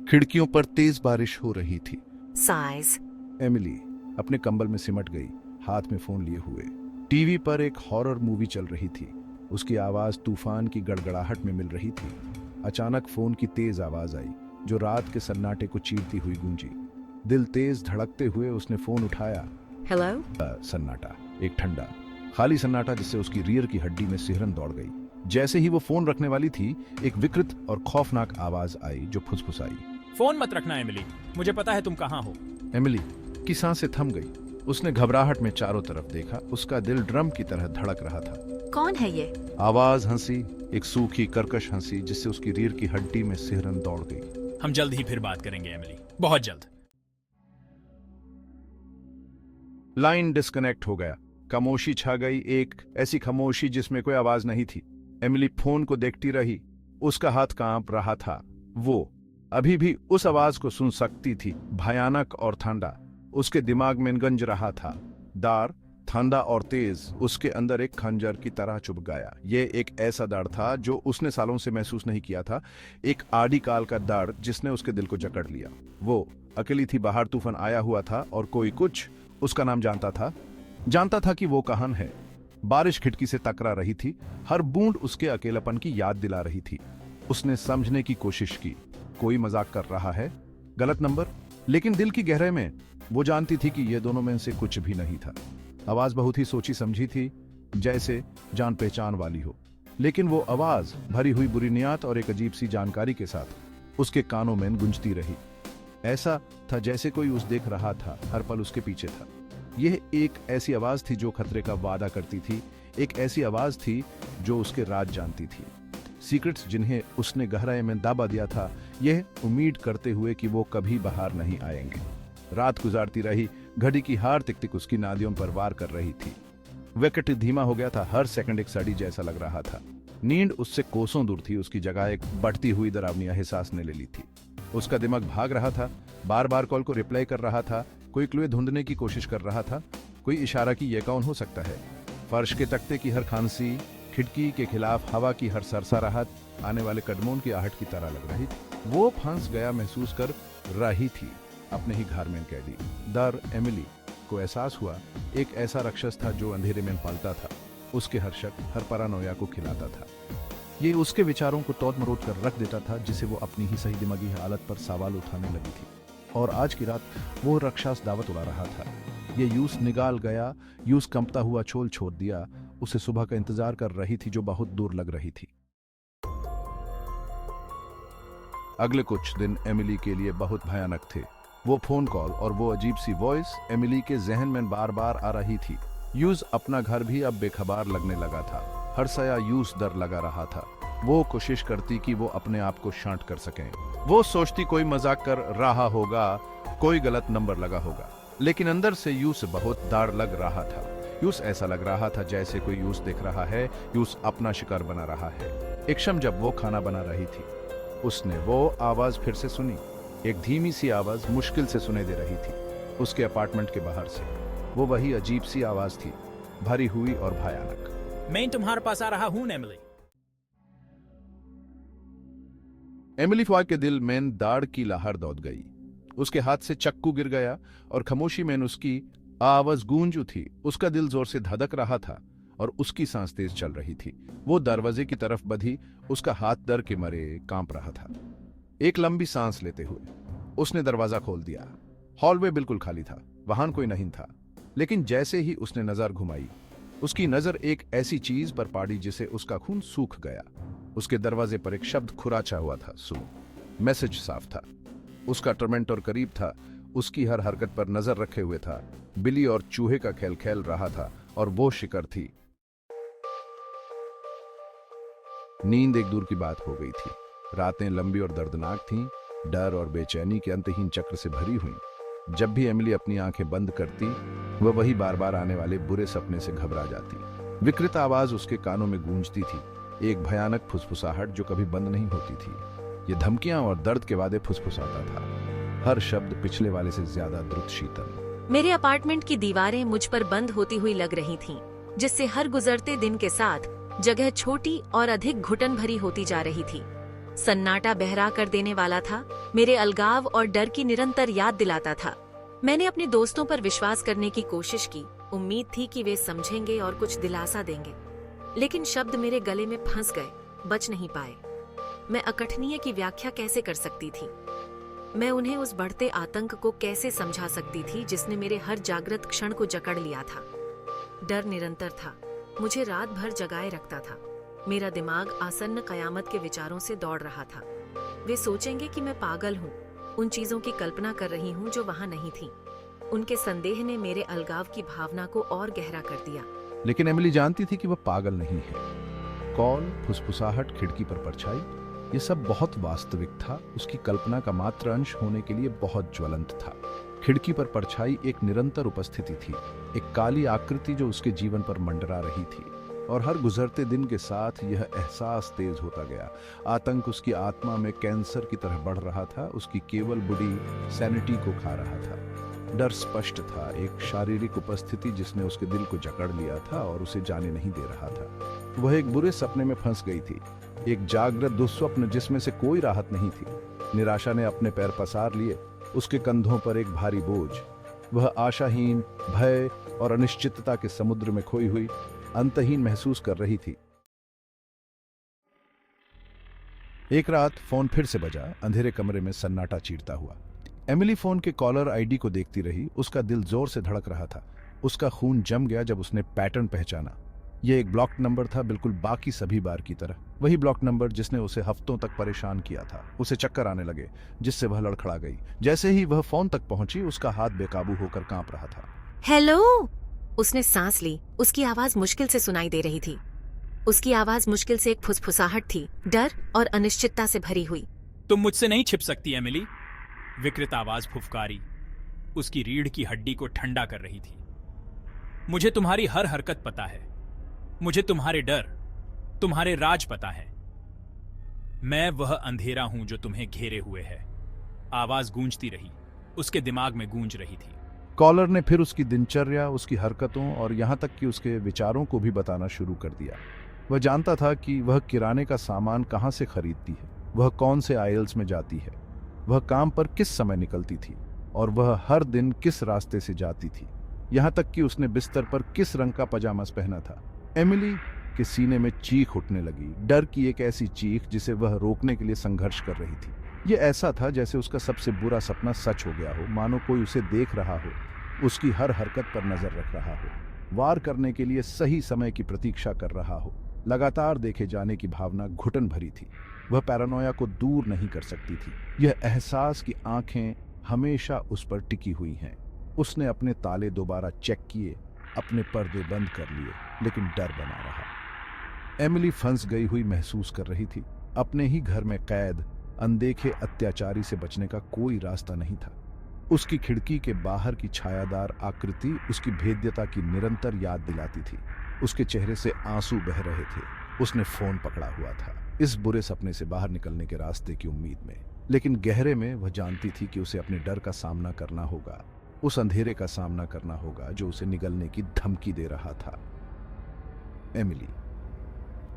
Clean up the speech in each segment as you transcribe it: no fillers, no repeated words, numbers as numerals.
खिड़कियों पर तेज बारिश हो रही थी। Sighs. एमिली अपने कंबल में सिमट गई, हाथ में फोन लिए हुए। टीवी पर एक हॉरर मूवी चल रही थी। उसकी आवाज तूफान की गड़गड़ाहट में मिल रही थी। अचानक फोन की तेज आवाज आई जो रात के सन्नाटे को चीरती हुई गूंजी। दिल तेज धड़कते हुए उसने फोन उठाया। Hello? सन्नाटा, एक ठंडा खाली सन्नाटा जिससे उसकी रीढ़ की हड्डी में सिहरन दौड़ गई। जैसे ही वो फोन रखने वाली थी, एक विकृत और खौफनाक आवाज आई जो फुसफुसाई। फोन मत रखना एमिली, मुझे पता है तुम कहाँ हो। एमिली की सांसें थम गई। उसने घबराहट में चारों तरफ देखा। उसका दिल ड्रम की तरह धड़क रहा था। कौन है ये? आवाज हंसी, एक सूखी कर्कश हंसी जिससे उसकी रीढ़ की हड्डी में सिहरन दौड़ गई। हम जल्द ही फिर बात करेंगे एमिली, बहुत जल्द। लाइन डिस्कनेक्ट हो गया। खामोशी छा गई, एक ऐसी खामोशी जिसमें कोई आवाज नहीं थी। एमिली फोन को देखती रही। उसका हाथ कांप रहा था। वो अभी भी उस आवाज को सुन सकती थी, भयानक और ठंडा। उसके दिमाग में गंज रहा था। दार ठंडा और तेज, उसके अंदर एक खंजर की तरह चुभ गया। ये एक ऐसा दर्द था जो उसने सालों से महसूस नहीं किया था। एक आदिकाल का दर्द जिसने उसके दिल को जकड़ लिया। वो अकेली थी, बाहर तूफान आया हुआ था और कोई कुछ उसका नाम जानता था कि वो कहां है। बारिश खिड़की से टकरा रही थी, हर बूंद उसके अकेलापन की याद दिला रही थी। उसने समझने की कोशिश की, कोई मजाक कर रहा है, गलत नंबर। लेकिन दिल की गहराई में वो जानती थी कि ये दोनों में से कुछ भी नहीं था। आवाज बहुत ही सोची समझी थी, जैसे जान पहचान वाली हो। लेकिन वो आवाज भरी हुई बुरी नियत और एक अजीब सी जानकारी के साथ उसके कानों में गूंजती रही। ऐसा था जैसे कोई उस देख रहा था, हर पल उसके पीछे था। यह एक ऐसी आवाज थी जो खतरे का वादा करती थी। एक ऐसी आवाज थी जो उसके राज जानती थी, सीक्रेट्स जिन्हें उसने गहराई में दाबा दिया था, यह उम्मीद करते हुए कि वो कभी बाहर नहीं आएंगे। रात गुजारती रही, घड़ी की हार टिक टिक उसकी नादियों पर वार कर रही थी। विकेट धीमा हो गया था, हर सेकंड एक सड़ी जैसा लग रहा था। नींद उससे कोसों दूर थी, उसकी जगह एक बढ़ती हुई डरावनी एहसास ने ले ली थी। उसका दिमाग भाग रहा था, बार बार कॉल को रिप्लाई कर रहा था, कोई क्लू ढूंढने की कोशिश कर रहा था, कोई इशारा कि यह कौन हो सकता है। फर्श के तख्ते की हर खांसी, खिड़की के खिलाफ हवा की हर सरसराहट आने वाले कदमों की आहट की तरह लग रही थी। वो फंस गया महसूस कर रही थी, अपने ही घर में कैदी। दर एमिली को एहसास हुआ, एक ऐसा राक्षस था जो अंधेरे में पलता था, उसके हर शक, हर परानोया को खिलाता था। ये उसके विचारों को तोड़ मरोड़ कर रख देता था, जिसे वो अपनी ही सही दिमागी हालत पर सवाल उठाने लगी थी। और आज की रात वो राक्षस दावत उड़ा रहा था। ये यूस निकाल गया, यूस कंपता हुआ छोल छोड़ दिया। उसे सुबह का इंतजार कर रही थी जो बहुत दूर लग रही थी। अगले कुछ दिन एमिली के लिए बहुत भयानक थे। वो फोन कॉल और वो अजीब सी वॉइस एमिली के जहन में बार बार आ रही थी। यूस अपना घर भी अब बेखबर लगने लगा था। हर सया यूस डर लगा रहा था। वो कोशिश करती कि वो अपने आप को शांत कर सकें। वो सोचती कोई मजाक कर रहा होगा, कोई गलत नंबर लगा होगा। लेकिन अंदर से यूस बहुत डर लग रहा था। यूस ऐसा लग रहा था जैसे कोई यूस देख रहा है, यूस अपना शिकार बना रहा है। एक शाम जब वो खाना बना रही थी, उसने वो आवाज फिर से सुनी। एक धीमी सी आवाज मुश्किल से सुनाई दे रही थी उसके अपार्टमेंट के बाहर से। वो वही अजीब सी आवाज थी, भरी हुई और भयानक। मैं तुम्हारे पास आ रहा हूं एमिली। एमिली फॉय के दिल में दाढ़ की लहर दौड़ गई। उसके हाथ से चक्कू गिर गया और खामोशी में उसकी आवाज गूंज उठी। उसका दिल जोर से धड़क रहा था और उसकी सांस तेज चल रही थी। वो दरवाजे की तरफ बढ़ी, उसका हाथ डर के मारे कांप रहा था। एक लंबी सांस लेते हुए उसने दरवाजा खोल दिया। हॉलवे बिल्कुल खाली था, वहां कोई नहीं था। लेकिन जैसे ही उसने नजर घुमाई, उसकी नजर एक ऐसी चीज पर पड़ी जिसे उसका खून सूख गया। उसके दरवाजे पर एक शब्द खुराचा हुआ था, सुनो। मैसेज साफ था, उसका टर्मेंटर करीब था, उसकी हर हरकत पर नजर रखे हुए था। बिल्ली और चूहे का खेल खेल रहा था और वो शिकार थी। नींद एक दूर की बात हो गई थी। रातें लंबी और दर्दनाक थीं, डर और बेचैनी के अंतहीन चक्र से भरी हुई। जब भी एमिली अपनी आंखें बंद करती, वह वही बार बार आने वाले बुरे सपने से घबरा जाती। विकृत आवाज उसके कानों में गूंजती थी, एक भयानक फुसफुसाहट जो कभी बंद नहीं होती थी। ये धमकियां और दर्द के वादे फुसफुसाता था, हर शब्द पिछले वाले से ज्यादा द्रुत शीतल। मेरे अपार्टमेंट की दीवारें मुझ पर बंद होती हुई लग रही थीं, जिससे हर गुजरते दिन के साथ जगह छोटी और अधिक घुटन भरी होती जा रही थी। सन्नाटा बहरा कर देने वाला था। मेरे अलगाव और डर की निरंतर याद दिलाता था। मैंने अपने दोस्तों पर विश्वास करने की कोशिश की, उम्मीद थी कि वे समझेंगे और कुछ दिलासा देंगे, लेकिन शब्द मेरे गले में फंस गए, बच नहीं पाए। मैं अकथनीय की व्याख्या कैसे कर सकती थी? मैं उन्हें उस बढ़ते आतंक को कैसे समझा सकती थी जिसने मेरे हर जागृत क्षण को जकड़ लिया था? डर निरंतर था, मुझे रात भर जगाए रखता था। मेरा दिमाग आसन्न कयामत के विचारों से दौड़ रहा था। वे सोचेंगे कि मैं पागल हूँ, उन चीजों की कल्पना कर रही हूँ जो वहां नहीं थी। उनके संदेह ने मेरे अलगाव की भावना को और गहरा कर दिया। लेकिन एमिली जानती थी कि वह पागल नहीं है। कॉल, फुसफुसाहट, खिड़की पर परछाई, ये सब बहुत वास्तविक था, उसकी कल्पना का मात्र अंश होने के लिए बहुत ज्वलंत था। खिड़की पर परछाई एक निरंतर उपस्थिति थी, एक काली आकृति जो उसके जीवन पर मंडरा रही थी, और हर गुजरते दिन के साथ यह एहसास तेज होता गया। आतंक उसकी आत्मा में कैंसर की तरह बढ़ रहा था, उसकी केवल बुरी सैनिटी को खा रहा था। डर स्पष्ट था, एक शारीरिक उपस्थिति जिसने उसके दिल को जकड़ लिया था और उसे जाने नहीं दे रहा था। वह एक बुरे सपने में फंस गई थी, एक जागृत दुस्वप्न जिसमें से कोई राहत नहीं थी। निराशा ने अपने पैर पसार लिए, उसके कंधों पर एक भारी बोझ। वह आशाहीन, भय और अनिश्चितता के समुद्र में खोई हुई अंतहीन महसूस कर रही थी। एक रात फोन फिर से बजा, अंधेरे कमरे में सन्नाटा चीरता हुआ। एमिली फोन के कॉलर आईडी को देखती रही, उसका दिल जोर से धड़क रहा था। उसका खून जम गया जब उसने पैटर्न पहचाना। यह एक ब्लॉक नंबर था, बिल्कुल बाकी सभी बार की तरह। वही ब्लॉक नंबर जिसने उसे हफ्तों तक परेशान किया था। उसे चक्कर आने लगे, जिससे वह लड़खड़ा गई। जैसे ही वह फोन तक पहुंची, उसका हाथ बेकाबू होकर कांप रहा था। हेलो! उसने सांस ली, उसकी आवाज मुश्किल से सुनाई दे रही थी। उसकी आवाज मुश्किल से एक फुसफुसाहट थी, डर और अनिश्चितता से भरी हुई। तुम मुझसे नहीं छिप सकती एमिली। विकृत आवाज फुफकारी, उसकी रीढ़ की हड्डी को ठंडा कर रही थी। मुझे तुम्हारी हर हरकत पता है, मुझे तुम्हारे डर, तुम्हारे राज पता है। मैं वह अंधेरा हूं जो तुम्हें घेरे हुए है। आवाज गूंजती रही, उसके दिमाग में गूंज रही थी। कॉलर ने फिर उसकी दिनचर्या, उसकी हरकतों और यहां तक कि उसके विचारों को भी बताना शुरू कर दिया। वह जानता था कि वह किराने का सामान कहां से खरीदती है, वह कौन से आइल्स में जाती है, वह काम पर किस समय निकलती थी और वह हर दिन किस रास्ते से जाती थी। यहां तक कि उसने बिस्तर पर किस रंग का पजामा पहना था। एमिली के सीने में चीख उठने लगी, डर की एक ऐसी चीख जिसे वह रोकने के लिए संघर्ष कर रही थी। यह ऐसा था जैसे उसका सबसे बुरा सपना सच हो गया हो, मानो कोई उसे देख रहा हो, उसकी हर हरकत पर नजर रख रहा हो, वार करने के लिए सही समय की प्रतीक्षा कर रहा हो। लगातार देखे जाने की भावना घुटन भरी थी। वह पैरानोया को दूर नहीं कर सकती थी, यह एहसास कि आंखें हमेशा उस पर टिकी हुई हैं। उसने अपने ताले दोबारा चेक किए, अपने पर्दे बंद कर लिए, लेकिन डर बना रहा। एमिली फंस गई हुई महसूस कर रही थी, अपने ही घर में कैद, अनदेखे अत्याचारी से बचने का कोई रास्ता नहीं था। उसकी खिड़की के बाहर की छायादार आकृति उसकी भेद्यता की निरंतर याद दिलाती थी। उसके चेहरे से आंसू बह रहे थे। उसने फोन पकड़ा हुआ था, इस बुरे सपने से बाहर निकलने के रास्ते की उम्मीद में, लेकिन गहरे में वह जानती थी कि उसे अपने डर का सामना करना होगा, उस अंधेरे का सामना करना होगा जो उसे निगलने की धमकी दे रहा था। एमिली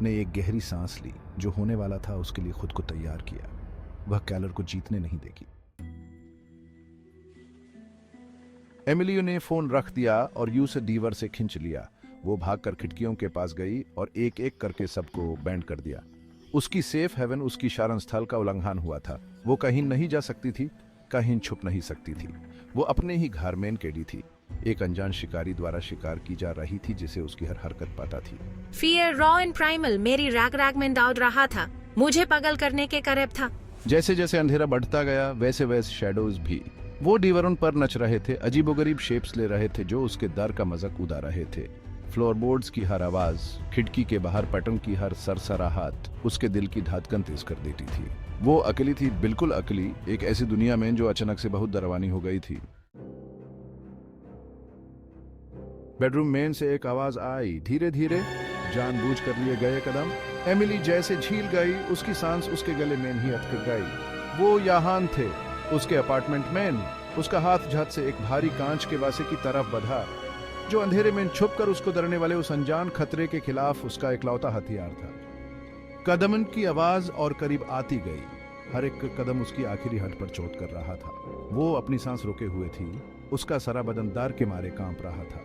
ने एक गहरी सांस ली, जो होने वाला था उसके लिए खुद को तैयार किया। वह कैलर को जीतने नहीं देगी। एमिली ने फोन रख दिया और यू से डीवर से खींच लिया। वो भागकर खिड़कियों के पास गई और एक एक करके सबको बैंड कर दिया। उसकी सेफ हेवन, उसकी शरण स्थल का उल्लंघन हुआ था। वो कहीं नहीं जा सकती थी, कहीं छुप नहीं सकती थी। वो अपने ही घर में कैदी थी, एक अनजान शिकारी द्वारा शिकार की जा रही थी जिसे उसकी हर हरकत पता थी। फियर रॉ एंड प्राइमल मेरी रैग रैग में दौड़ रहा था, मुझे पागल करने के करीब था। जैसे जैसे अंधेरा बढ़ता गया, वैसे वैसे शैडोज भी। वो डीवरों पर नच रहे थे, अजीबोगरीब शेप्स ले रहे थे जो उसके डर का मजाक उड़ा रहे थे। फ्लोरबोर्ड्स की हर आवाज, खिड़की के बाहर पटन की हर सरसराहट उसके दिल की धड़कन तेज कर देती थी। वो अकेली थी, बिल्कुल अकेली, एक ऐसी दुनिया में जो अचानक से बहुत डरावनी हो गई थी। बेडरूम में से एक आवाज आई, धीरे धीरे, जानबूझ कर लिए गए कदम। एमिली जैसे झील गई, उसकी सांस उसके गले में ही अटक गई। वो यहाँ थे, उसके अपार्टमेंट में। उसका हाथ झट से एक भारी कांच के वासे की तरफ बढ़ा, जो अंधेरे में छुपकर उसको डरने वाले उस अनजान खतरे के खिलाफ उसका इकलौता हथियार था। कदमन की आवाज और करीब आती गई। हर एक कदम उसकी आखिरी हद पर चोट कर रहा था। वो अपनी सांस रोके हुए थी। उसका सारा बदन डर के मारे कांप रहा था।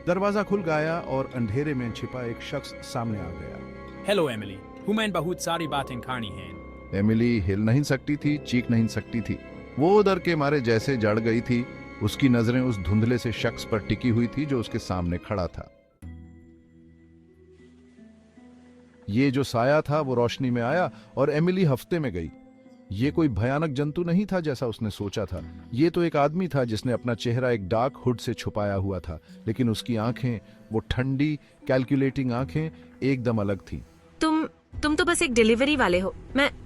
दरवाजा खुल गया और अंधेरे में छिपा एक शख्स सामने आ गया। हेलो एमिली, हुमैन बहुत सारी बातें खानी हैं। एमिली हिल नहीं सकती थी, चीख नहीं सकती थी। वो डर के मारे जैसे जड़ गई थी। उसकी नजरें उस धुंधले से शख्स पर टिकी हुई थी जो उसके सामने खड़ा था। ये जो साया था वो रोशनी में आया और एमिली हफ्ते में गई। ये कोई भयानक जंतु नहीं था जैसा उसने सोचा था। ये तो एक आदमी था जिसने अपना चेहरा एक डार्क हुड से छुपाया हुआ था, लेकिन उसकी आंखें, वो ठंडी कैलकुलेटिंग आंखें, एकदम अलग थी। तुम तो बस एक डिलीवरी वाले हो।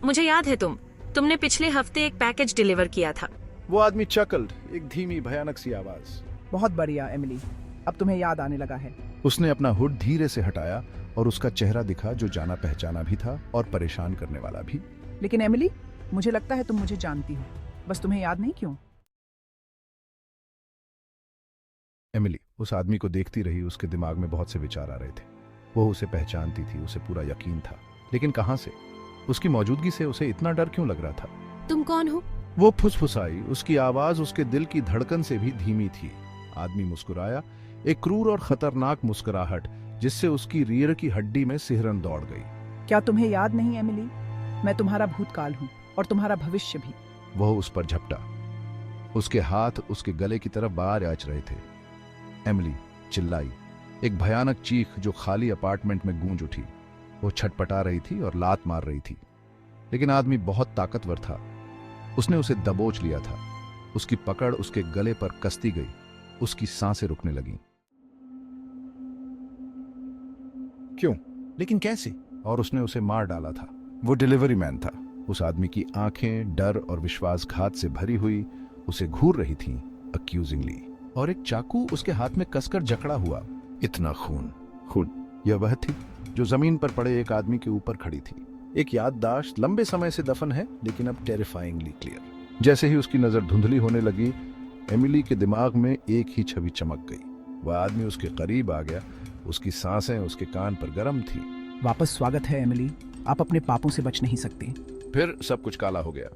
मुझे याद है तुमने पिछले हफ्ते एक पैकेज डिलीवर किया था। वो आदमी चकल्ड, एक धीमी भयानक सी आवाज। बहुत बढ़िया एमिली, अब तुम्हें याद आने लगा है। उसने अपना हुड धीरे से हटाया और उसका चेहरा दिखा जो जाना पहचाना भी था और परेशान करने वाला भी। लेकिन एमिली, मुझे लगता है तुम मुझे जानती हो, बस तुम्हें याद नहीं क्यों? एमिली उस आदमी को देखती रही। उसके दिमाग में बहुत से विचार आ रहे थे। वो उसे पहचानती थी, उसे पूरा यकीन था, लेकिन कहां से? उसकी मौजूदगी से उसे इतना डर क्यों लग रहा था? तुम कौन हो? वो फुसफुसाई। उसकी आवाज उसके दिल की धड़कन से भी धीमी थी। आदमी मुस्कुराया, एक क्रूर और खतरनाक मुस्कुराहट जिससे उसकी रीढ़ की हड्डी में सिहरन दौड़ गई। क्या तुम्हें याद नहीं एमिली? मैं तुम्हारा भूतकाल हूँ और तुम्हारा भविष्य भी। वह उस पर झपटा। उसके हाथ उसके गले की तरफ बाहर आच रहे थे। एमिली चिल्लाई, एक भयानक चीख जो खाली अपार्टमेंट में गूंज उठी। वो छटपटा रही थी और लात मार रही थी, लेकिन आदमी बहुत ताकतवर था। उसने उसे दबोच लिया था। उसकी पकड़ उसके गले पर कसती गई। उसकी सांसें रुकने लगीं। क्यों? लेकिन कैसे? और उसने उसे मार डाला था। वो डिलीवरी मैन था। उस आदमी की आंखें डर और विश्वासघात से भरी हुई उसे घूर रही थीं अक्यूजिंगली, और एक चाकू उसके हाथ में कसकर जकड़ा हुआ। इतना खून। यह वह थी जो जमीन पर पड़े एक आदमी के ऊपर खड़ी थी। एक याददाश्त, लंबे समय से दफन है लेकिन अब टेरिफाइंगली क्लियर। जैसे ही उसकी नजर धुंधली होने लगी, एमिली के दिमाग में एक ही छवि चमक गई। वह आदमी उसके करीब आ गया। उसकी सांसें उसके कान पर गर्म थी। वापस स्वागत है एमिली, आप अपने पापों से बच नहीं सकते। फिर सब कुछ काला हो गया।